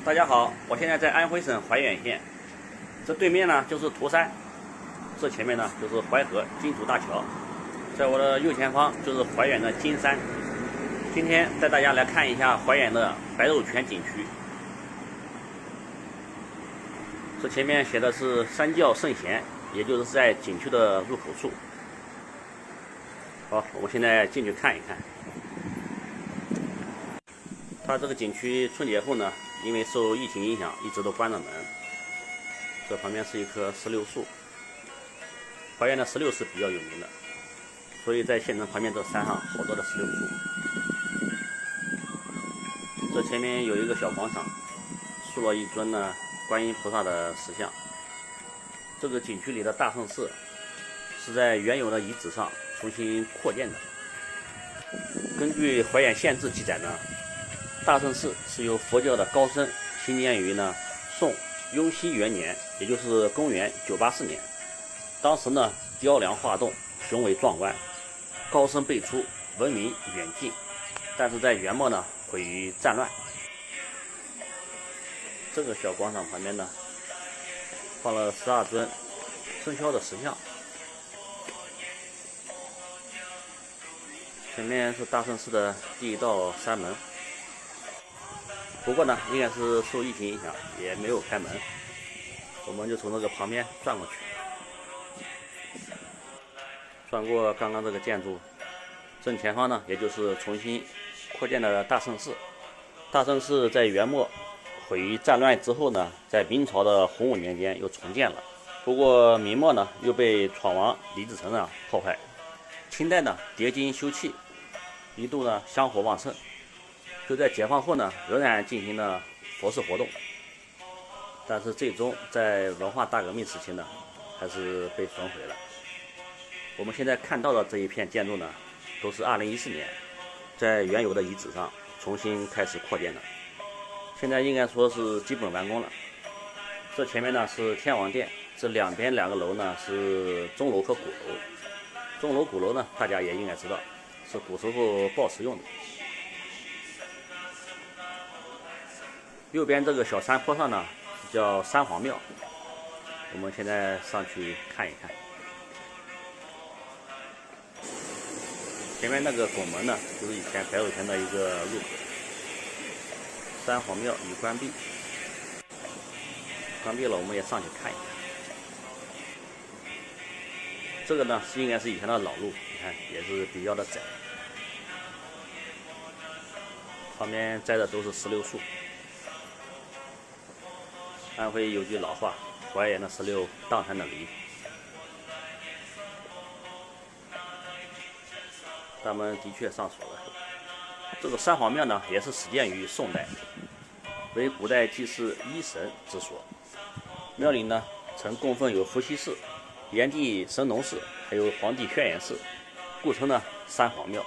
大家好，我现在在安徽省怀远县，这对面呢就是涂山，这前面呢就是淮河金主大桥，在我的右前方就是怀远的金山。今天带大家来看一下怀远的白肉泉景区。这前面写的是三教圣贤，也就是在景区的入口处。好，我们现在进去看一看。它这个景区春节后呢，因为受疫情影响，一直都关着门。这旁边是一棵石榴树，怀远的石榴是比较有名的，所以在县城旁边这山上好多的石榴树。这前面有一个小广场，塑了一尊呢观音菩萨的石像。这个景区里的大圣寺是在原有的遗址上重新扩建的。根据怀远县志记载呢，大圣寺是由佛教的高僧兴建于宋雍熙元年，也就是公元984年。当时呢雕梁画栋，雄伟壮观，高僧辈出，闻名远近。但是在元末呢毁于战乱。这个小广场旁边呢放了12尊生肖的石像。前面是大圣寺的第一道山门，不过呢应该是受疫情影响也没有开门，我们就从这个旁边转过去，转过刚刚这个建筑，正前方呢也就是重新扩建的大圣寺。大圣寺在元末毁于战乱之后呢，在明朝的洪武年间又重建了，不过明末呢又被闯王李自成破坏。清代呢叠金修葺，一度呢香火旺盛。就在解放后呢仍然进行了佛事活动，但是最终在文化大革命时期呢还是被损毁了。我们现在看到的这一片建筑呢都是2014年在原有的遗址上重新开始扩建的，现在应该说是基本完工了。这前面呢是天王殿，这两边2个楼呢是钟楼和鼓楼。钟楼鼓楼呢大家也应该知道，是古时候报时用的。右边这个小山坡上呢叫三皇庙，我们现在上去看一看。前面那个拱门呢就是以前白肉泉的一个入口。三皇庙已关闭，关闭了我们也上去看一看。这个呢应该是以前的老路，你看也是比较的窄，旁边栽的都是石榴树。安徽有句老话，怀远的石榴，砀山的梨。大门的确上锁了。这个三皇庙呢也是始建于宋代，为古代祭祀医神之所。庙里呢曾供奉有伏羲氏、炎帝神农氏，还有黄帝轩辕氏，故称呢三皇庙。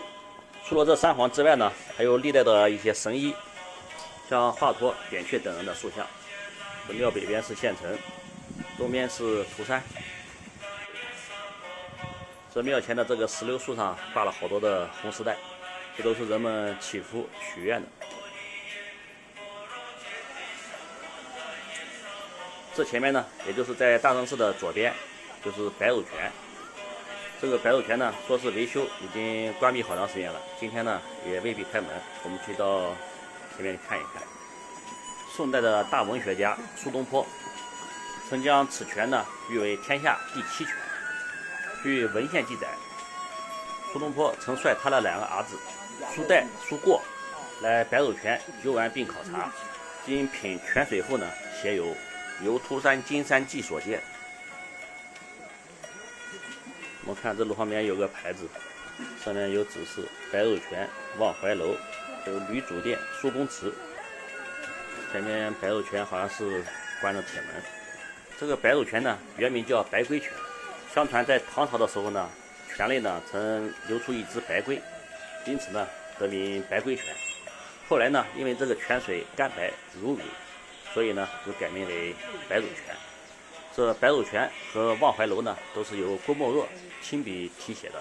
除了这三皇之外呢，还有历代的一些神医，像华佗、扁鹊等人的塑像。这庙北边是县城，东边是涂山。这庙前的这个石榴树上挂了好多的红丝带，这都是人们祈福许愿的。这前面呢也就是在大圣寺的左边就是白肉泉。这个白肉泉呢说是维修已经关闭好长时间了，今天呢也未必开门，我们去到前面看一看。宋代的大文学家苏东坡曾将此泉呢誉为天下第7泉。据文献记载，苏东坡曾率他的2个儿子苏代、苏过来白肉泉游玩并考察，经品泉水后呢写有游涂山金山记所见。我们看这路旁边有个牌子，上面有指示白肉泉、望怀楼，有吕祖殿、苏公祠。前面白肉泉好像是关着铁门。这个白肉泉呢原名叫白龟泉，相传在唐朝的时候呢，泉内呢曾流出一只白龟，因此呢得名白龟泉。后来呢因为这个泉水干白如乳，所以呢就改名为白肉泉。这白肉泉和望怀楼呢都是由郭沫若亲笔题写的。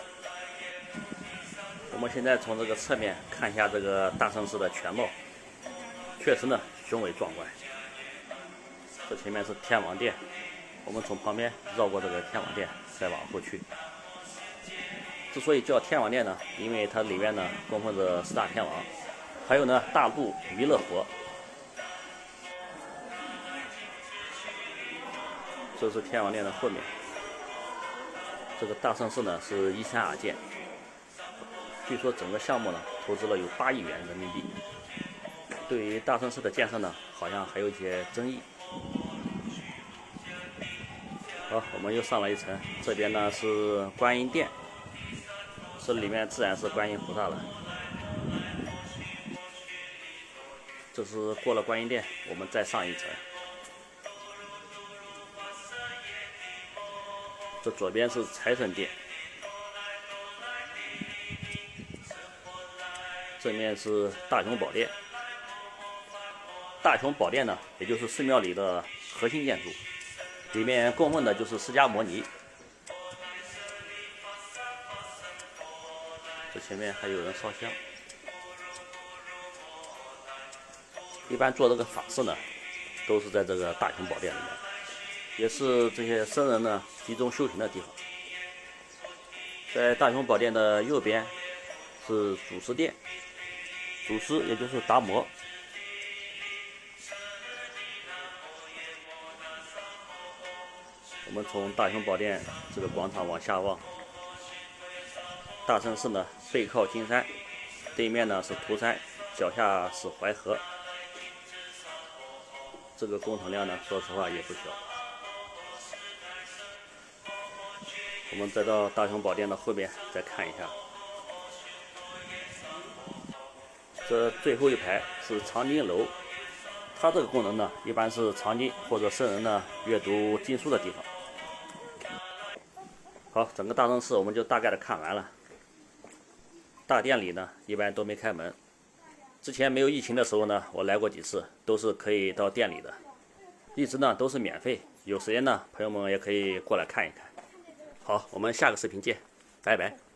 我们现在从这个侧面看一下这个大圣寺的全貌。确实呢雄伟壮观。这前面是天王殿，我们从旁边绕过这个天王殿，再往后去。之所以叫天王殿呢，因为它里面呢供奉着四大天王，还有呢大肚弥勒佛。这是天王殿的后面。这个大圣寺呢是依山而建，据说整个项目呢投资了有8亿元人民币。对于大圣寺的建设呢，好像还有一些争议。好，我们又上了一层，这边呢是观音殿，这里面自然是观音菩萨了。这是过了观音殿，我们再上一层。这左边是财神殿，正面是大雄宝殿。大雄宝殿呢，也就是寺庙里的核心建筑，里面供奉的就是释迦牟尼。这前面还有人烧香。一般做这个法事呢，都是在这个大雄宝殿里面，也是这些僧人呢集中修行的地方。在大雄宝殿的右边是祖师殿，祖师也就是达摩。我们从大雄宝殿这个广场往下望，大圣寺呢背靠金山，对面呢是涂山，脚下是淮河。这个工程量呢，说实话也不小。我们再到大雄宝殿的后面再看一下，这最后一排是藏经楼，它这个功能呢，一般是藏经或者僧人呢阅读经书的地方。好，整个大圣寺我们就大概的看完了。大殿里呢，一般都没开门。之前没有疫情的时候呢，我来过几次，都是可以到店里的，一直呢都是免费。有时间呢，朋友们也可以过来看一看。好，我们下个视频见，拜拜。